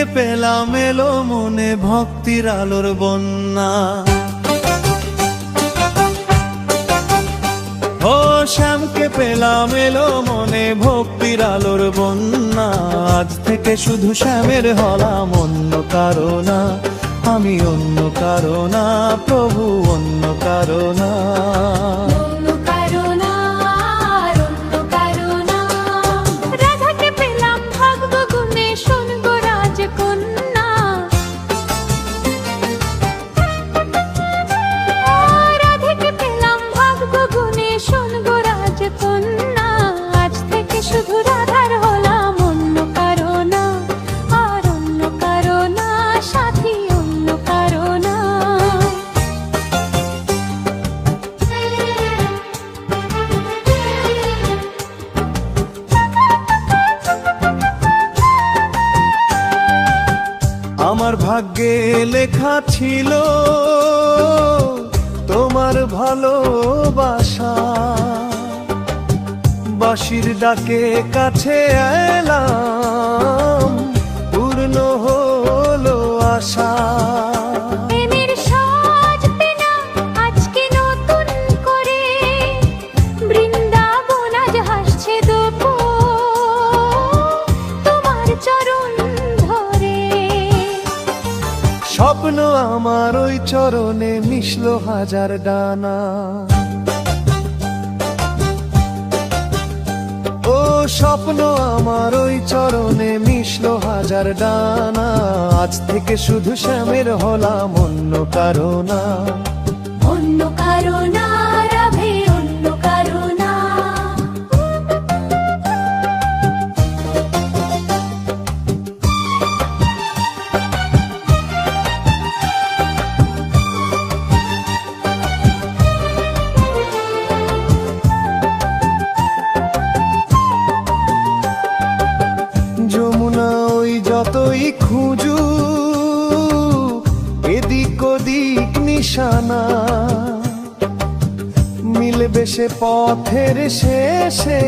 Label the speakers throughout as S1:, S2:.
S1: শ্যামকে পেলাম এলো মনে ভক্তির আলোর বন্যা। ও শ্যামকে পেলাম এলো মনে ভক্তির আলোর বন্যা। আজ থেকে শুধু শ্যামের হলাম, অন্য কারো না, আমি অন্য কারো না, প্রভু অন্য কারো না। আমার ভাগ্যে লেখা ছিল তোমার ভালোবাসা, বাঁশির ডাকে কাছে এলাম, পূর্ণ হলো আশা। স্বপ্ন আমার ওই চরণে মিশলো হাজার ডানা। ও স্বপ্ন আমার ওই চরণে মিশলো হাজার ডানা। আজ থেকে শুধু শ্যামের হলাম, অন্য কারো না,
S2: অন্য কারো না, রাধে অন্য কারো না।
S1: যমুনা ওই যতই খুঁজু এদিক ওদিক নিশানা, মিলবে সে পথের শেষে,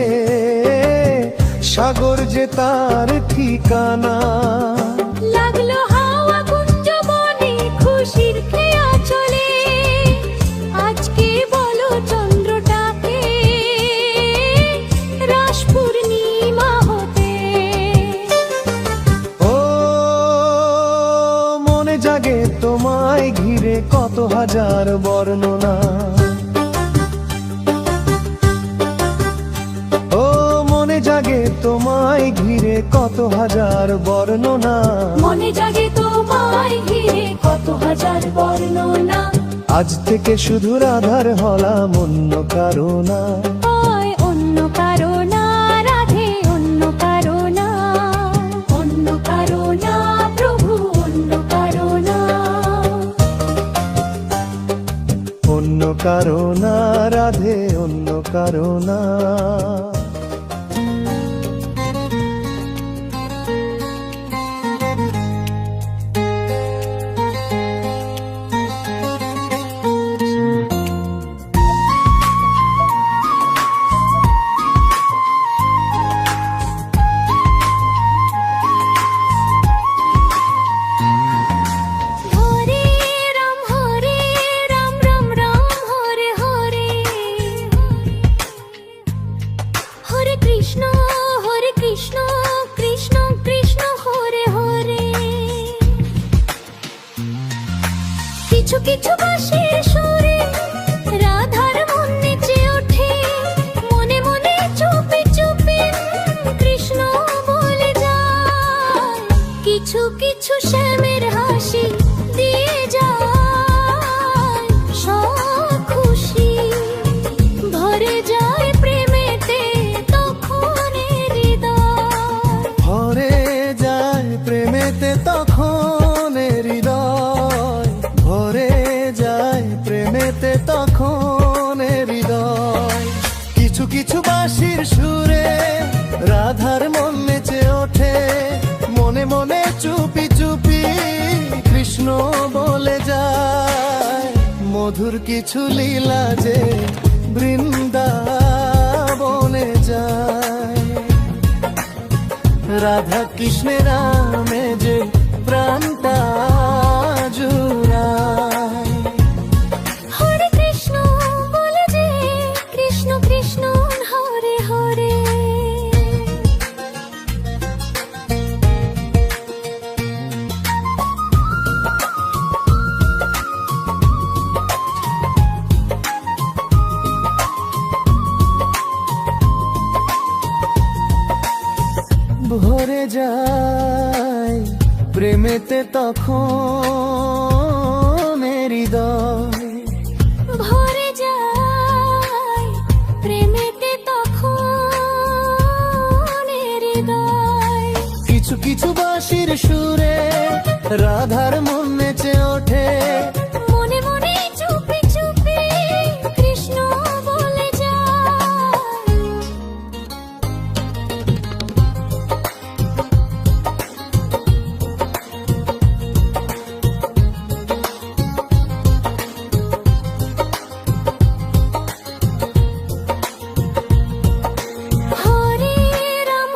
S1: সাগর যে তার ঠিকানা।
S2: লাগলো হাওয়া কুঞ্জবনে খুশির খেয়া চলে, আজকে বলো চন্দ্রটাকে রাস পূর্ণিমা হতে।
S1: ও মনে জাগে তোমায় ঘিরে কত হাজার বর্ণনা। ও মনে জাগে তোমায় ঘিরে কত হাজার বর্ণনা।
S2: মনে জাগে তোমায় ঘিরে কত হাজার বর্ণনা।
S1: আজ থেকে শুধু রাধার হলাম, অন্য কারো না,
S2: অন্য কারো না, রাধে অন্য কারো না, অন্য কারো না, প্রভু অন্য কারো না,
S1: অন্য কারো না, রাধে অন্য কারো না।
S2: কিছু কিছু বাঁশির সুরে রাধার মন নেচে ওঠে, মনে মনে চুপি চুপি কৃষ্ণ বলে যায়। কিছু কিছু শ্যামের হাসি দিয়ে যায়, সব খুশি ভরে যায় প্রেমেতে তখন হৃদয়।
S1: ভরে যায় প্রেমেতে তখন হৃদয়, ভরে যায় প্রেমেতে তখন হৃদয়। কিছু কিছু বাঁশির সুরে রাধার মন নেচে ওঠে, মনে মনে চুপি চুপি কৃষ্ণ বলে যায়। মধুর কিছু লীলা যে বৃন্দাবনে যায়, রাধা কৃষ্ণের নামে যে প্রাণটা জুড়ায়।
S2: হরে কৃষ্ণ বলে যে কৃষ্ণ কৃষ্ণ হরে হরে।
S1: ভরে যায় প্রেমেতে তখন হৃদয়।
S2: ভরে যায় প্রেমেতে তখন হৃদয়।
S1: কিছু কিছু বাঁশির সুরে রাধার মন নেচে ওঠে।
S2: মনে মনে চুপি চুপি কৃষ্ণ বলে যায়। হরে রাম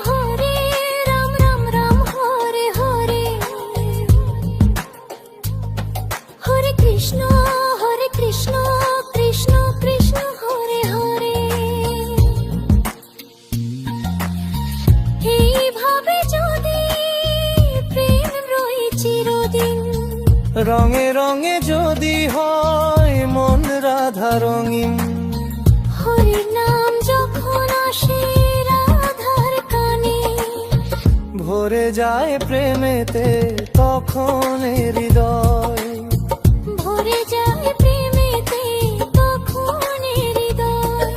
S2: রাম রাম হরে হরে। হরে কৃষ্ণ কৃষ্ণ কৃষ্ণ হরে হরে। এইভাবে যদি প্রেম রই চিরদিন,
S1: রঙে রঙে যদি হয় মন রাধা রঙিন।
S2: হরির নাম যখন আসে রাধার কানে,
S1: ভরে যায় প্রেমেতে তখন হৃদয়।
S2: ভরে যায় প্রেমেতে তখন হৃদয়।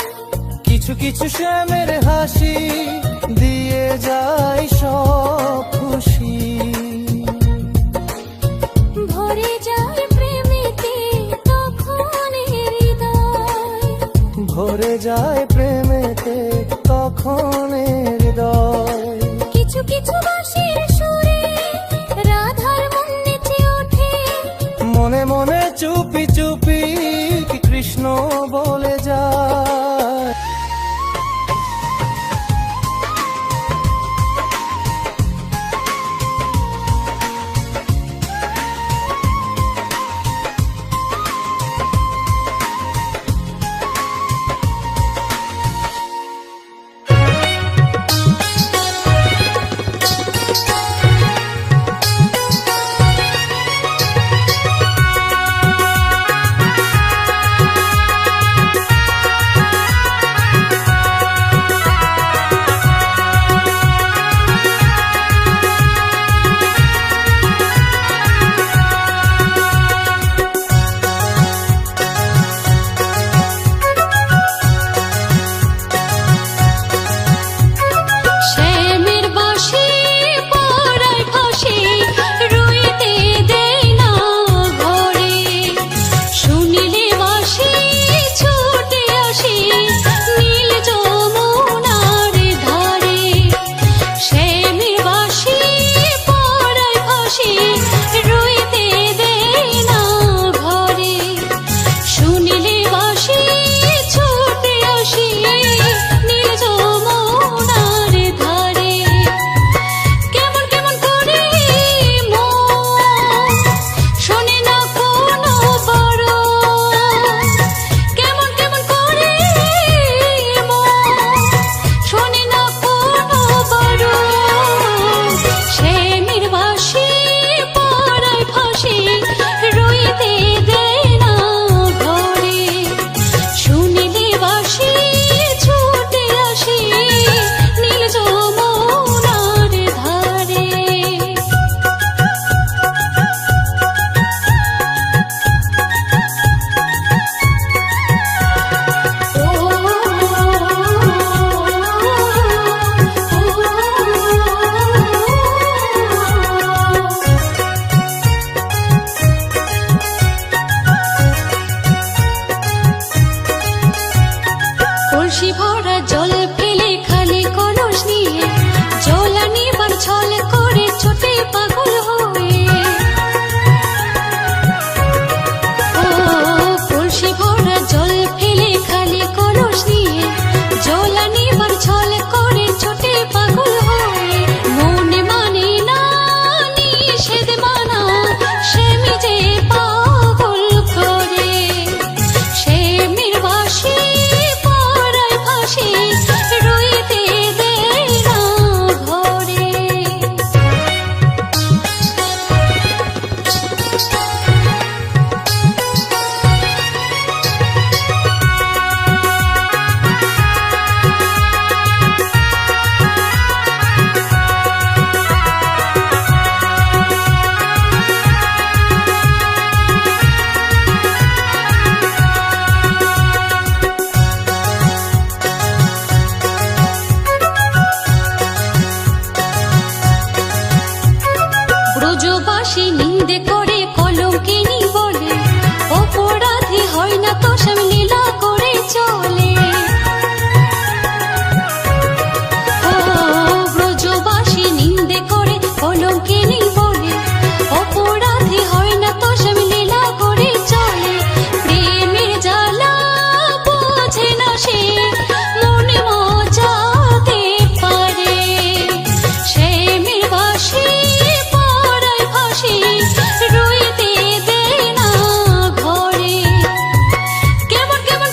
S1: কিছু কিছু শ্যামের হাসি দিয়ে যায় সব খুশি।
S2: ভরে যায় প্রেমেতে তখন হৃদয়।
S1: ভরে যায় প্রেমেতে তখন হৃদয়।
S2: কিছু কিছু বাঁশির সুরে রাধার মন নেচে ওঠে।
S1: মনে মনে চুপি চুপি কৃষ্ণ বলে যায়।
S2: শ্যামের বাঁশি পরায় ফাঁসি রইতে দেয় না ঘরে। শুনিলে বাঁশি ছুটে আসি নীল যমুনার ধারে। শ্যামের বাঁশি পরায় ফাঁসি রইতে দেয় না ঘরে। শুনিলে বাঁশি ছুটে আসি নীল যমুনার ধারে। কেমন কেমন করে মন শোনে না কোনো বারণ। কেমন কেমন করে মন শোনে না কোনো বারণ। শ্যামের বাঁশি পরায় ফাঁসি রইতে দেয় না ঘরে। শুনিলে বাঁশি ছুটে আসি নীল যমুনার ধারে। কলসি ভরা জল ফেলে খালি কলস নিয়ে জল আনিবার ছল করে ছোটে পাগল হয়ে। ও কলসি ভরা জল ফেলে খালি কলস নিয়ে জল আনিবার ছল করে ছোটে পাগল হয়ে। মনে মানে না নিষেধ হয় না তো স্বামী লীলা করে চলে। ও ব্রজবাসী নিন্দে করে কলঙ্কিনী বলে, অপরাধী হয় না তো স্বামী লীলা করে চলে। প্রেমের জ্বালা বোঝে না সে, মনে মজাতে পারে। শ্যামের বাঁশি পরায় ফাঁসি, রইতে দেয় না ঘরে। কেমন কেমন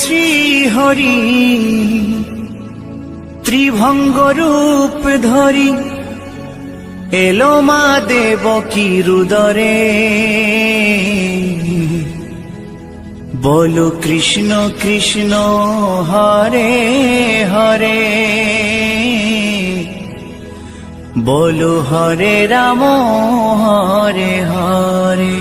S3: শ্রী হরি ত্রিভঙ্গ রূপ ধরি এলো মা দেবকীর উদরে। বলো কৃষ্ণ কৃষ্ণ হরে হরে, বলো হরে রাম হরে হরে।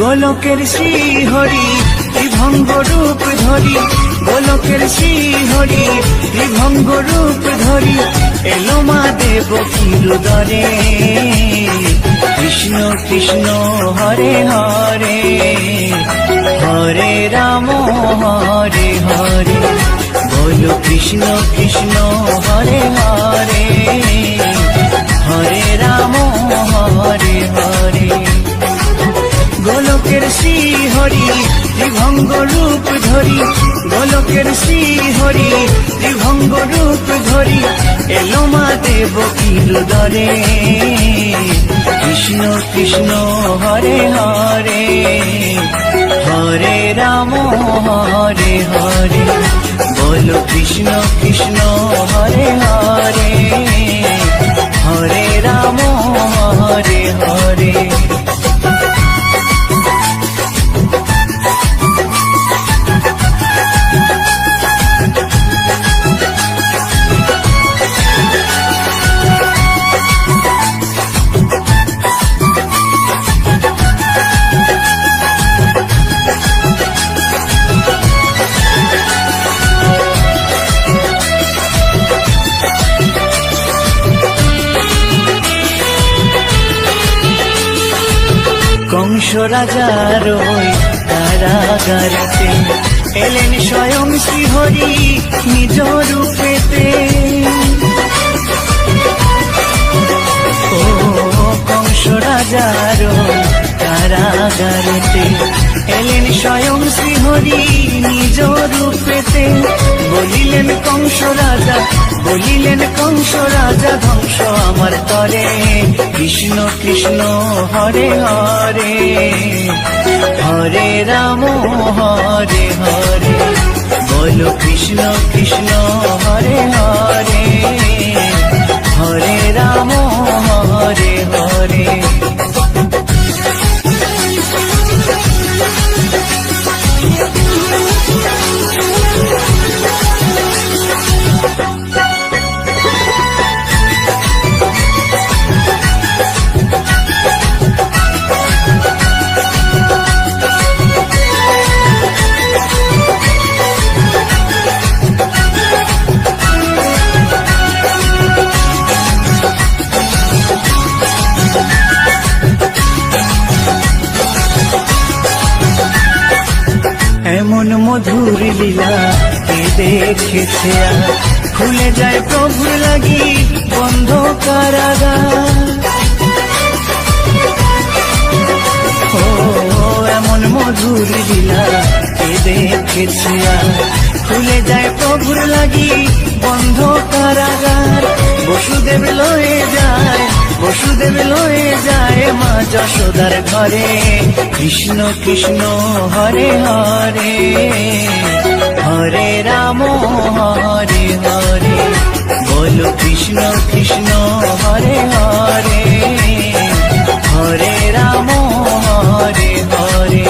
S3: গোলকের শ্রী হরি ত্রিভঙ্গ রূপ ধরি, গোলকের শ্রী হরি ত্রিভঙ্গ রূপ ধরি এলো মা দেবকীর উদরে। কৃষ্ণ কৃষ্ণ হরে হরে, হরে রাম হরে হরে, বলো কৃষ্ণ কৃষ্ণ হরে হরে, হরে রাম হরে হরে। গোলকের শ্রী হরি ত্রিভঙ্গ রূপ ধরি, গোলকের শ্রী হরি ত্রিভঙ্গ রূপ ধরি এলো মা দেবকীর উদরে। কৃষ্ণ কৃষ্ণ হরে হরে, হরে রাম হরে হরে, বলো কৃষ্ণ কৃষ্ণ হরে হরে, হরে রাম হরে হরে। কংস রাজার ওই কারাগারেতে এলেন স্বয়ং শ্রীহরি নিজ রূপেতে। ও কংস রাজার ওই কারাগারেতে এলেন স্বয়ং শ্রীহরি নিজ রূপেতে। বলিলেন কংস রাজা, বলিলেন কংস রাজা ধ্বংস আমার তরে। কৃষ্ণ কৃষ্ণ হরে হরে, হরে রাম হরে হরে, বলো কৃষ্ণ কৃষ্ণ হরে হরে, হরে রাম হরে হরে। এমন মধুর লীলা কে দেখেছে আর, খুলে যায় প্রভুর লাগি বন্ধ কারাগার। ও এমন মধুর লীলা কে দেখেছে আর, খুলে যায় প্রভুর লাগি বন্ধ কারাগার। বসুদেব লয়ে যায়, বসুদেব লয়ে যায় মা যশোদার ঘরে। কৃষ্ণ কৃষ্ণ হরে হরে, হরে রাম হরে হরে, বলো কৃষ্ণ কৃষ্ণ হরে হরে, হরে রাম হরে হরে।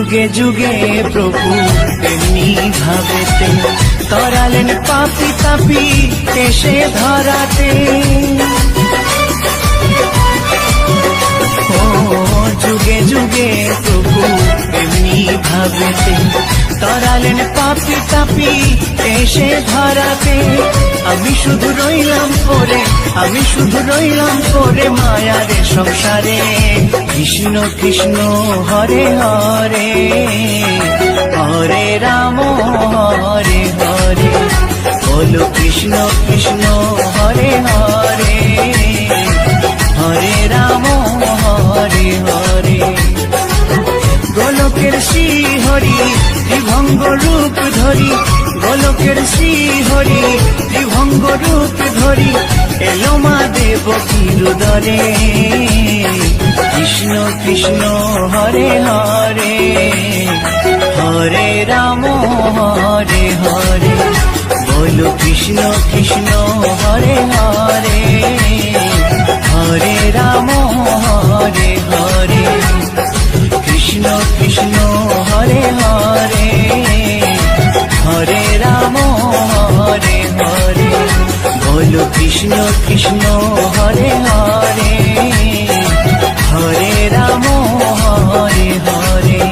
S3: যুগে যুগে প্রভু এমনি ভাবেতে তরালেন পাপি তাপি এসে ধরাতে। ও যুগে যুগে প্রভু এমনি ভাবেতে তরালেন পাপি তাপি এসে ধরাতে। আমি শুধু রইলাম পরে, আমি শুধু রইলাম পরে মায়ারে সংসারে। কৃষ্ণ কৃষ্ণ হরে হরে, হরে রাম হরে হরে। বলো কৃষ্ণ কৃষ্ণ হরে হরে, হরে রাম হরে হরে। গোলকের শ্রী হরি ত্রিভঙ্গ রূপ ধরি, গোলকের শ্রী হরি ত্রিভঙ্গ রূপ ধরি এলো মা দেবকীর উদরে। কৃষ্ণ কৃষ্ণ হরে হরে, হরে রাম হরে হরে। বলো কৃষ্ণ কৃষ্ণ হরে হরে, হরে রাম হরে হরে। কৃষ্ণ কৃষ্ণ হরে হরে, হরে রাম হরে হরে। বলো কৃষ্ণ কৃষ্ণ হরে হরে, হরে রাম হরে হরে।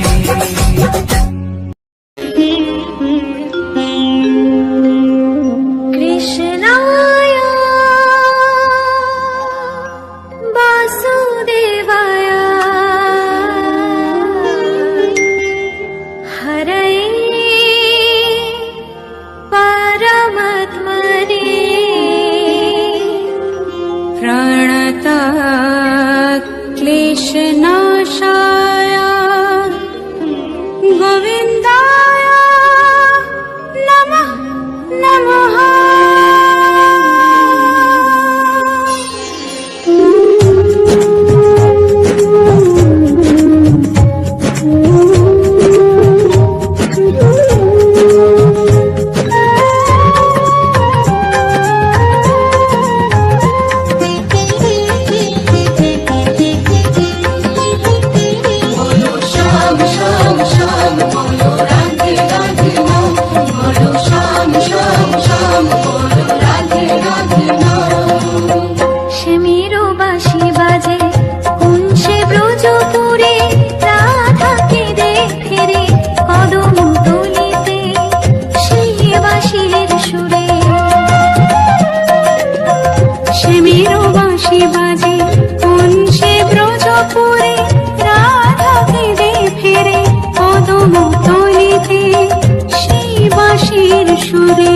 S2: কৃষ্ণায় বাসুদেবায় হরয়ে পরমাত্মনে প্রণতাৎ ক্লেশনাশায় গোবিন্দায় নমঃ নমঃ। শ্যামেরো বাঁশি বাজে কোন সে ব্রজপুরে, রাধাকে দেখে কদম তলিতে সেই বাঁশির সুরে। শ্যামেরো বাঁশি বাজে কোন সে ব্রজপুরে, রাধাকে দেখে কদম তলিতে সেই বাঁশির সুরে।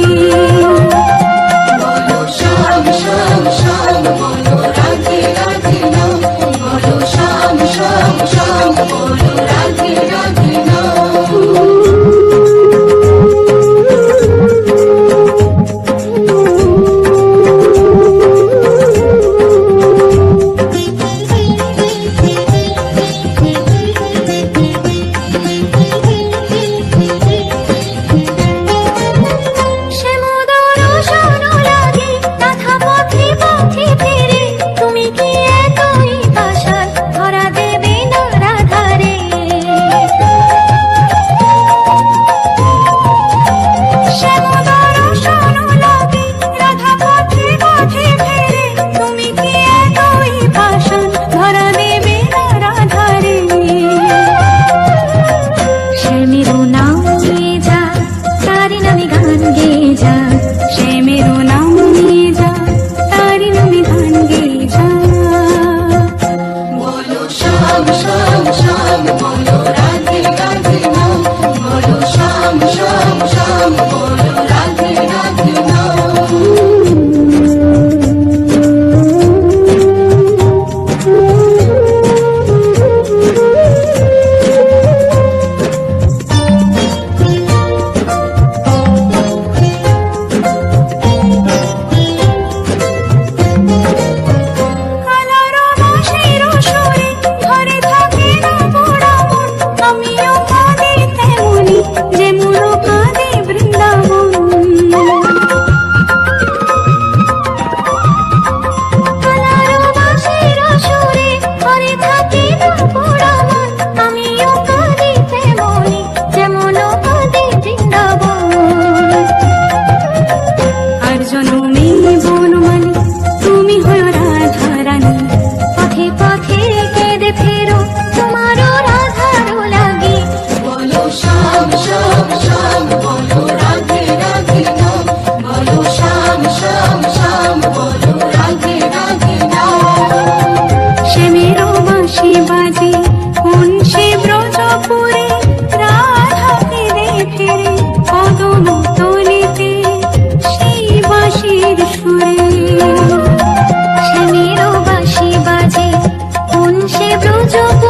S2: জগৎ